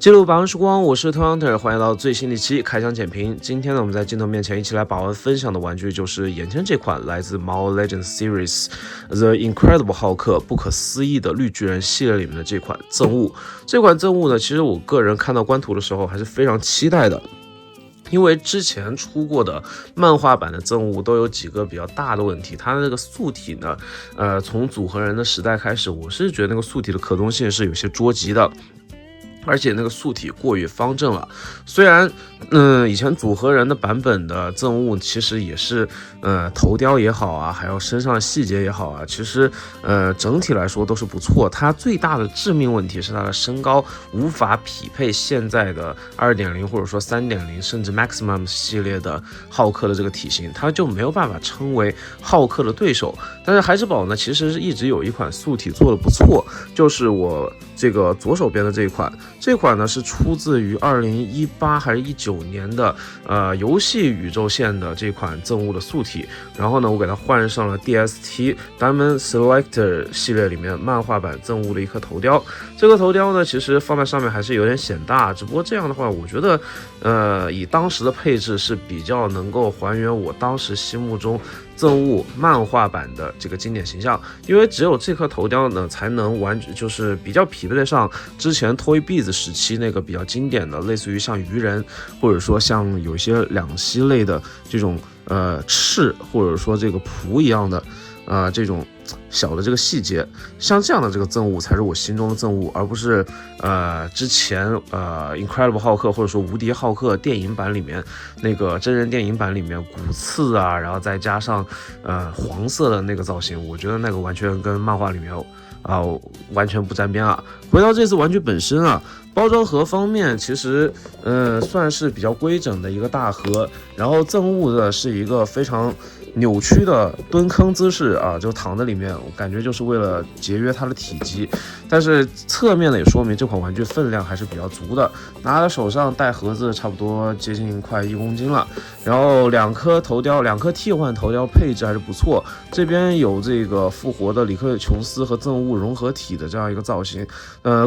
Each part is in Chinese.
记录百万时光，我是 Hunter， 欢迎到最新的一期开箱简评。今天呢，我们在镜头面前一起来把玩分享的玩具就是眼前这款来自 Mobile Legends Series The Incredible 浩克不可思议的绿巨人系列里面的这款赠物。这款赠物呢，其实我个人看到官图的时候还是非常期待的。因为之前出过的漫画版的赠物都有几个比较大的问题，它的这个素体呢，从组合人的时代开始，我是觉得那个素体的可动性是有些捉急的。而且那个素体过于方正了，虽然以前组合人的版本的赠物其实也是头雕也好啊，还有身上的细节也好啊，其实整体来说都是不错。它最大的致命问题是它的身高无法匹配现在的 2.0 或者说 3.0 甚至 Maximum 系列的浩克的这个体型，它就没有办法称为浩克的对手。但是孩之宝呢，其实是一直有一款素体做的不错，就是我这个左手边的这一款。这款呢是出自于2018还是19年的游戏宇宙线的这款赠物的素体，然后呢我给它换上了 DST Diamond Selector 系列里面漫画版赠物的一颗头雕。这个头雕呢其实放在上面还是有点显大，只不过这样的话我觉得以当时的配置是比较能够还原我当时心目中赠物漫画版的这个经典形象，因为只有这颗头雕呢才能就是比较匹配得上之前 Toy Biz 时期那个比较经典的类似于像鱼人或者说像有一些两栖类的这种翅或者说这个蹼一样的这种小的这个细节，像这样的这个赠物才是我心中的赠物，而不是之前Incredible 浩克或者说无敌浩克电影版里面那个真人电影版里面骨刺啊，然后再加上黄色的那个造型，我觉得那个完全跟漫画里面完全不沾边啊。回到这次玩具本身啊，包装盒方面其实算是比较规整的一个大盒，然后赠物的是一个非常扭曲的蹲坑姿势啊，就躺在里面，我感觉就是为了节约它的体积。但是侧面呢也说明这款玩具分量还是比较足的，拿在手上带盒子差不多接近快1公斤了。然后2颗头雕，2颗替换头雕配置还是不错。这边有这个复活的里克琼斯和赠物融合体的这样一个造型。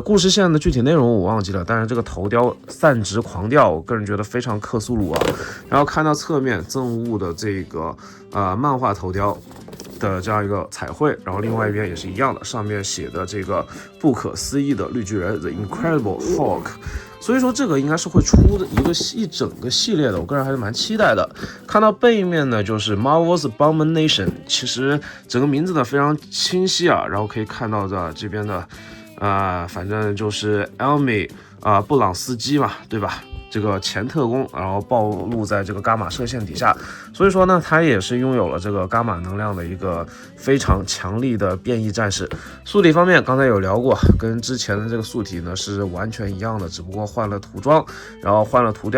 故事线的具体内容我忘记了，但是这个头雕散值狂掉，我个人觉得非常克苏鲁啊。然后看到侧面赠物的这个漫画头雕的这样一个彩绘，然后另外一边也是一样的，上面写的这个不可思议的绿巨人 The Incredible Hulk， 所以说这个应该是会出的一整个系列的，我个人还是蛮期待的。看到背面呢就是 Marvel's Abomination， 其实整个名字呢非常清晰啊，然后可以看到这边的反正就是 Elmi 布朗斯基嘛，对吧？这个前特工，然后暴露在这个伽马射线底下，所以说呢，他也是拥有了这个伽马能量的一个非常强力的变异战士。素体方面，刚才有聊过，跟之前的这个素体呢是完全一样的，只不过换了涂装，然后换了头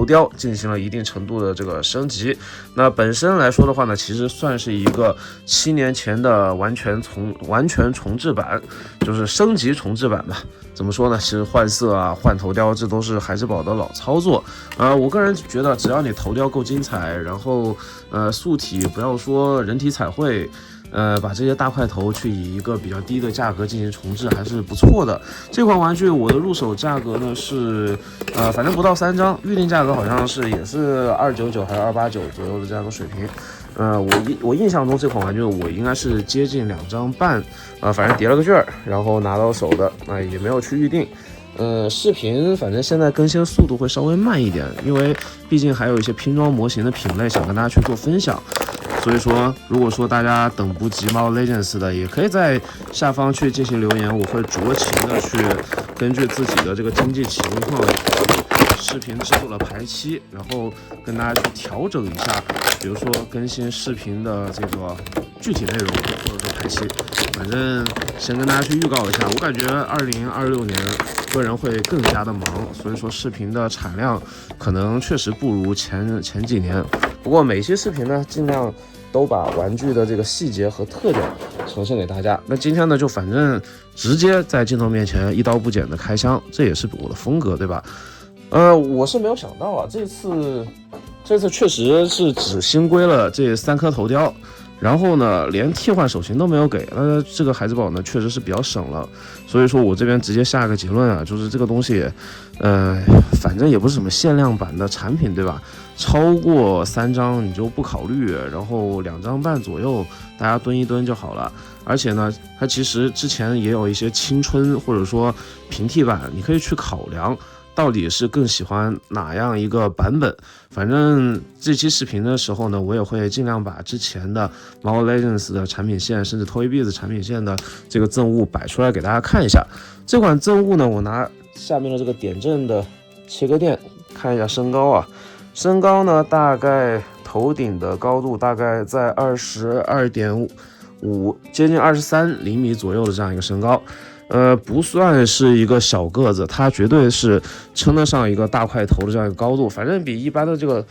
雕，进行了一定程度的这个升级。那本身来说的话呢，其实算是一个7年前的完全重置版，就是升级重置版吧。怎么说呢？其实换色啊、换头雕，这都是孩之宝的老操作。我个人觉得，只要你头雕够精彩，然后素体不要说人体彩绘，把这些大块头去以一个比较低的价格进行重置，还是不错的。这款玩具我的入手价格呢是反正不到3张，预定价格好像也是299还是289左右的这样的水平。我印象中这款玩具我应该是接近2张半，反正叠了个券，然后拿到手的，也没有去预定。视频反正现在更新速度会稍微慢一点，因为毕竟还有一些拼装模型的品类想跟大家去做分享。所以说，如果说大家等不及 Mobile Legends 的，也可以在下方去进行留言，我会酌情的去根据自己的这个经济情况。视频制作的排期，然后跟大家去调整一下，比如说更新视频的这个具体内容或者说排期，反正先跟大家去预告一下，我感觉2026年个人会更加的忙，所以说视频的产量可能确实不如前几年，不过每期视频呢尽量都把玩具的这个细节和特点呈现给大家。那今天呢就反正直接在镜头面前一刀不剪的开箱，这也是我的风格，对吧？我是没有想到啊，这次确实是只新归了这3颗头雕，然后呢，连替换手型都没有给，这个孩之宝呢确实是比较省了，所以说我这边直接下个结论啊，就是这个东西，反正也不是什么限量版的产品，对吧？超过3张你就不考虑，然后2张半左右大家蹲一蹲就好了。而且呢，它其实之前也有一些青春或者说平替版，你可以去考量。到底是更喜欢哪样一个版本？反正这期视频的时候呢，我也会尽量把之前的 Mobile Legends 的产品线，甚至 Toybiz 产品线的这个赠物摆出来给大家看一下。这款赠物呢，我拿下面的这个点阵的切割垫看一下身高啊，身高呢大概头顶的高度大概在22.5，接近23厘米左右的这样一个身高。不算是一个小个子，它绝对是称得上一个大块头的这样一个高度，反正比一般的这个，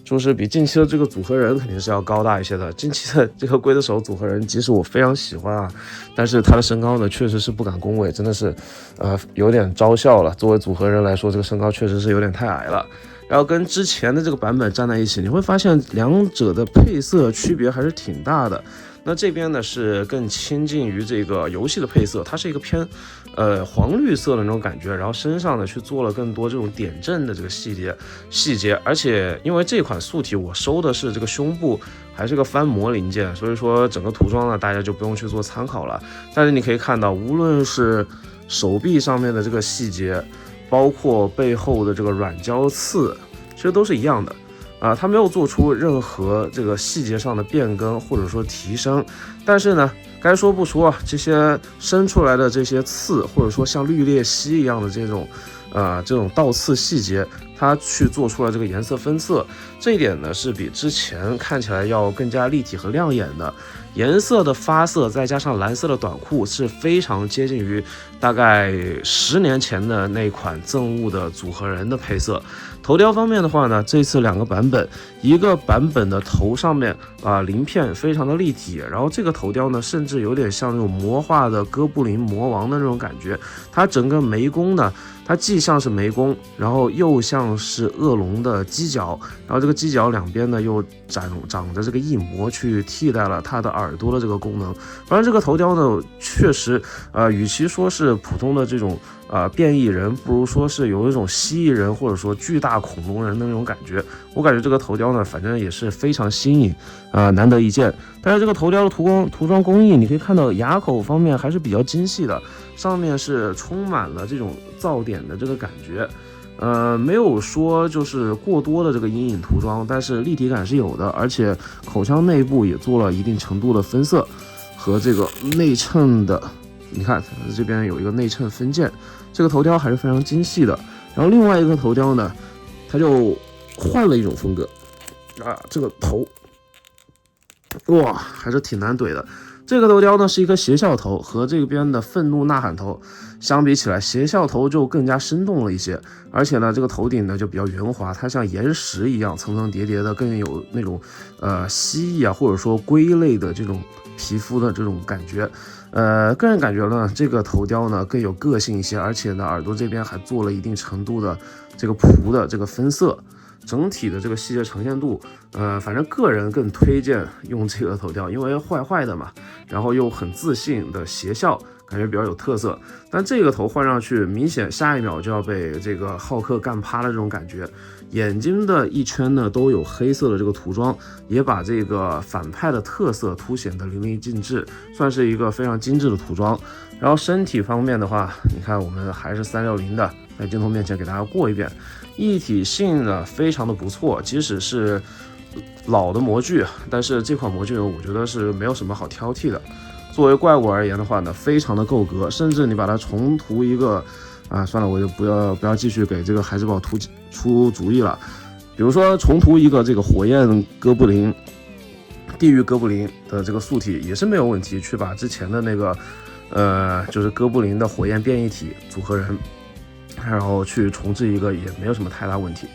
就是比近期的这个组合人肯定是要高大一些的。近期的这个刽子手组合人，即使我非常喜欢啊，但是他的身高呢，确实是不敢恭维，真的是，有点招笑了。作为组合人来说，这个身高确实是有点太矮了。然后跟之前的这个版本站在一起，你会发现两者的配色区别还是挺大的。那这边呢是更亲近于这个游戏的配色，它是一个偏黄绿色的那种感觉，然后身上呢去做了更多这种点阵的这个细节，而且因为这款素体我收的是这个胸部还是个翻模零件，所以说整个涂装呢大家就不用去做参考了。但是你可以看到，无论是手臂上面的这个细节，包括背后的这个软胶刺，其实都是一样的。它没有做出任何这个细节上的变更或者说提升，但是呢，该说不说，这些生出来的这些刺，或者说像绿鬣蜥一样的这种倒刺细节，它去做出了这个颜色分色，这一点呢是比之前看起来要更加立体和亮眼的。颜色的发色再加上蓝色的短裤是非常接近于大概10年前的那款赠物的组合人的配色。头雕方面的话呢，这次2个版本，一个版本的头上面鳞片非常的立体，然后这个头雕呢甚至有点像那种魔化的哥布林魔王的那种感觉，它整个眉弓呢，它既像是眉弓，然后又像是恶龙的犄角，然后这个犄角两边呢又长着这个翼膜去替代了它的耳朵的这个功能。反正这个头雕呢，确实与其说是普通的这种变异人，不如说是有一种蜥蜴人或者说巨大恐龙人的那种感觉。我感觉这个头雕呢，反正也是非常新颖难得一见。但是这个头雕的涂装工艺，你可以看到牙口方面还是比较精细的，上面是充满了这种噪点的这个感觉。没有说就是过多的这个阴影涂装，但是立体感是有的，而且口腔内部也做了一定程度的分色和这个内衬的，你看这边有一个内衬分件，这个头雕还是非常精细的。然后另外一个头雕呢，它就换了一种风格这个头哇还是挺难怼的。这个头雕呢是一个斜笑头，和这边的愤怒呐喊头相比起来，斜笑头就更加生动了一些，而且呢这个头顶呢就比较圆滑，它像岩石一样层层叠叠的，更有那种蜥蜴或者说龟类的这种皮肤的这种感觉。个人感觉呢，这个头雕呢更有个性一些，而且呢耳朵这边还做了一定程度的这个蹼的这个分色，整体的这个细节呈现度，反正个人更推荐用这个头雕，因为坏的嘛，然后又很自信的邪笑，感觉比较有特色。但这个头换上去，明显下一秒就要被这个浩克干趴的这种感觉。眼睛的一圈呢都有黑色的这个涂装，也把这个反派的特色凸显得淋漓尽致，算是一个非常精致的涂装。然后身体方面的话，你看我们还是360的，在镜头面前给大家过一遍，一体性呢非常的不错，即使是老的模具，但是这款模具我觉得是没有什么好挑剔的。作为怪物而言的话呢，非常的够格，甚至你把它重涂一个算了，我就不要继续给这个孩之宝出主意了。比如说重涂一个这个火焰哥布林、地狱哥布林的这个素体也是没有问题，去把之前的那个就是哥布林的火焰变异体组合人，然后去重置一个也没有什么太大问题。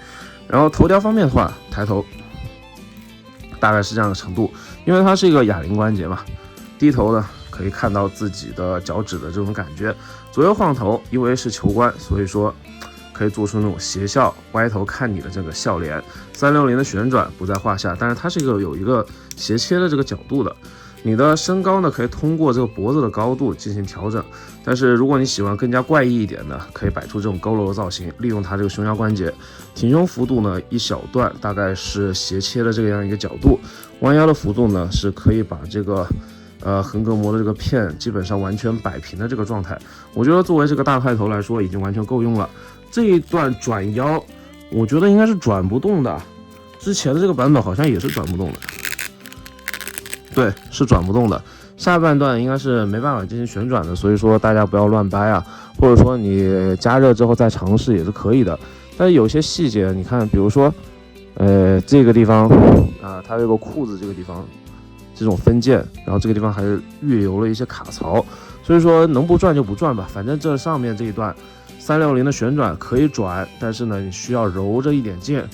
然后头雕方面的话，抬头大概是这样的程度，因为它是一个哑铃关节嘛，低头呢可以看到自己的脚趾的这种感觉。左右晃头，因为是球关，所以说可以做出那种斜笑、歪头看你的这个笑脸。360的旋转不在话下，但是它是有一个斜切的这个角度的。你的身高呢，可以通过这个脖子的高度进行调整，但是如果你喜欢更加怪异一点的，可以摆出这种佝偻的造型，利用它这个胸腰关节。挺胸幅度呢，一小段大概是斜切的这样一个角度，弯腰的幅度呢，是可以把这个横膈膜的这个片基本上完全摆平的这个状态。我觉得作为这个大块头来说，已经完全够用了。这一段转腰，我觉得应该是转不动的，之前的这个版本好像也是转不动的。对，是转不动的。下半段应该是没办法进行旋转的，所以说大家不要乱掰啊，或者说你加热之后再尝试也是可以的。但是有些细节，你看，比如说，这个地方啊，它这个裤子这个地方这种分件，然后这个地方还是预留了一些卡槽，所以说能不转就不转吧。反正这上面这一段360的旋转可以转，但是呢，你需要揉着一点键。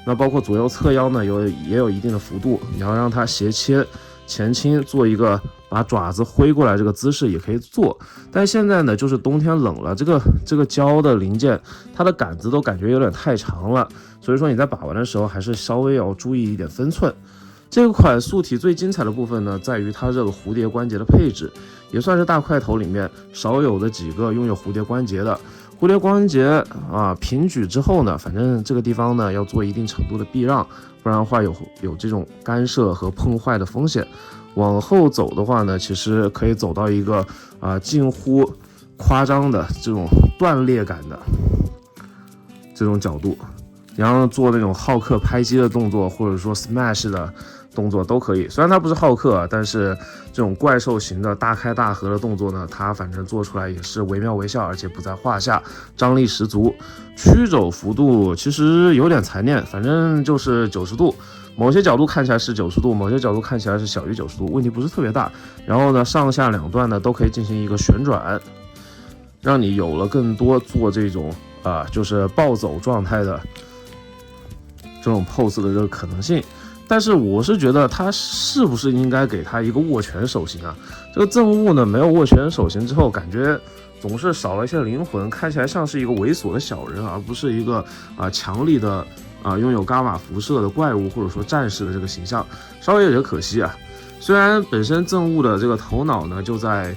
那包括左右侧腰呢，也有一定的幅度，你要让它斜切。前倾做一个把爪子挥过来这个姿势也可以做，但现在呢，就是冬天冷了，这个胶的零件，它的杆子都感觉有点太长了，所以说你在把玩的时候还是稍微要注意一点分寸。这款素体最精彩的部分呢，在于它这个蝴蝶关节的配置，也算是大块头里面少有的几个拥有蝴蝶关节的。蝴蝶关节啊，平举之后呢，反正这个地方呢要做一定程度的避让，不然的话有这种干涉和碰坏的风险。往后走的话呢，其实可以走到一个近乎夸张的这种断裂感的这种角度，然后做那种浩克拍击的动作，或者说 smash 的动作都可以。虽然它不是浩克，但是这种怪兽型的大开大合的动作呢，它反正做出来也是惟妙惟肖，而且不在话下，张力十足。曲肘幅度其实有点残念，反正就是90度，某些角度看起来是90度，某些角度看起来是小于90度，问题不是特别大。然后呢，上下两段呢都可以进行一个旋转，让你有了更多做这种就是暴走状态的这种 pose 的这个可能性。但是我是觉得他是不是应该给他一个握拳手型啊？这个憎恶呢，没有握拳手型之后，感觉总是少了一些灵魂，看起来像是一个猥琐的小人，而不是一个强力的拥有伽马辐射的怪物或者说战士的这个形象，稍微有些可惜啊。虽然本身憎恶的这个头脑呢就在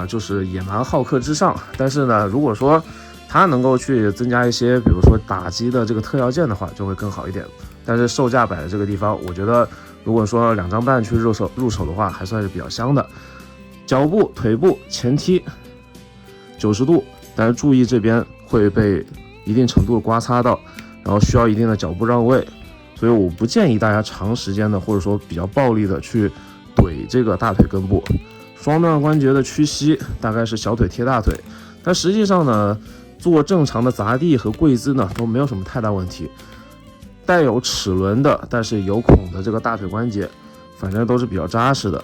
就是野蛮浩克之上，但是呢，如果说他能够去增加一些，比如说打击的这个特效键的话，就会更好一点。但是售价摆在这个地方，我觉得如果说2张半去入手的话，还算是比较香的。脚部、腿部前踢90度，但是注意这边会被一定程度的刮擦到，然后需要一定的脚步让位，所以我不建议大家长时间的或者说比较暴力的去怼这个大腿根部。双段关节的屈膝大概是小腿贴大腿，但实际上呢，做正常的砸地和跪姿呢都没有什么太大问题。带有齿轮的但是有孔的这个大腿关节，反正都是比较扎实的。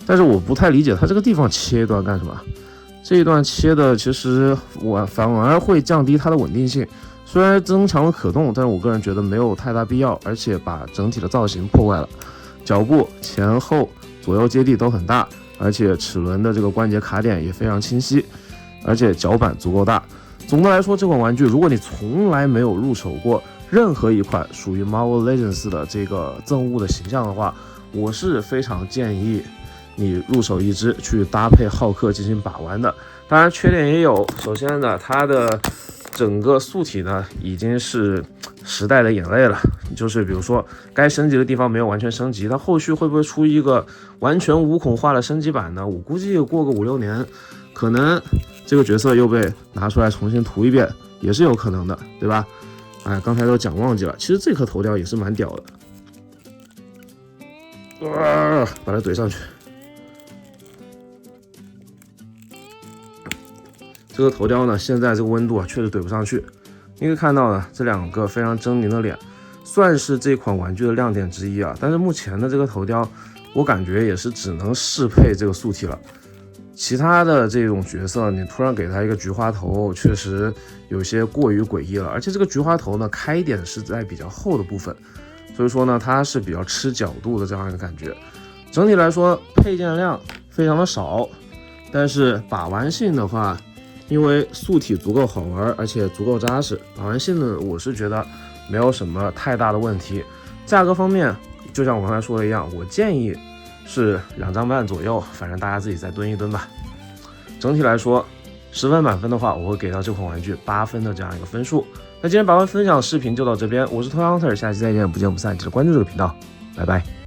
但是我不太理解它这个地方切一段干什么，这一段切的其实我反而会降低它的稳定性，虽然增强了可动，但是我个人觉得没有太大必要，而且把整体的造型破坏了。脚部前后左右接地都很大，而且齿轮的这个关节卡点也非常清晰，而且脚板足够大。总的来说，这款玩具如果你从来没有入手过任何一款属于 Marvel Legends 的这个憎恶的形象的话，我是非常建议你入手一只去搭配浩克进行把玩的。当然缺点也有，首先呢，它的整个素体呢已经是时代的眼泪了，就是比如说该升级的地方没有完全升级，它后续会不会出一个完全无孔化的升级版呢？我估计过个5-6年，可能这个角色又被拿出来重新涂一遍，也是有可能的，对吧？哎，刚才都讲忘记了，其实这颗头雕也是蛮屌的，把它怼上去。这个头雕呢，现在这个温度确实怼不上去。你可以看到呢，这2个非常狰狞的脸，算是这款玩具的亮点之一啊。但是目前的这个头雕，我感觉也是只能适配这个素体了。其他的这种角色，你突然给他一个菊花头，确实有些过于诡异了。而且这个菊花头呢，开点是在比较厚的部分，所以说呢，它是比较吃角度的这样一个感觉。整体来说，配件量非常的少，但是把玩性的话，因为素体足够好玩，而且足够扎实。把玩性能我是觉得没有什么太大的问题。价格方面，就像我刚才说的一样，我建议是2张半左右，反正大家自己再蹲一蹲吧。整体来说，10分满分的话，我会给到这款玩具8分的这样一个分数。那今天把玩分享视频就到这边，我是 Toy Hunter，下期再见，不见不散，记得关注这个频道，拜拜。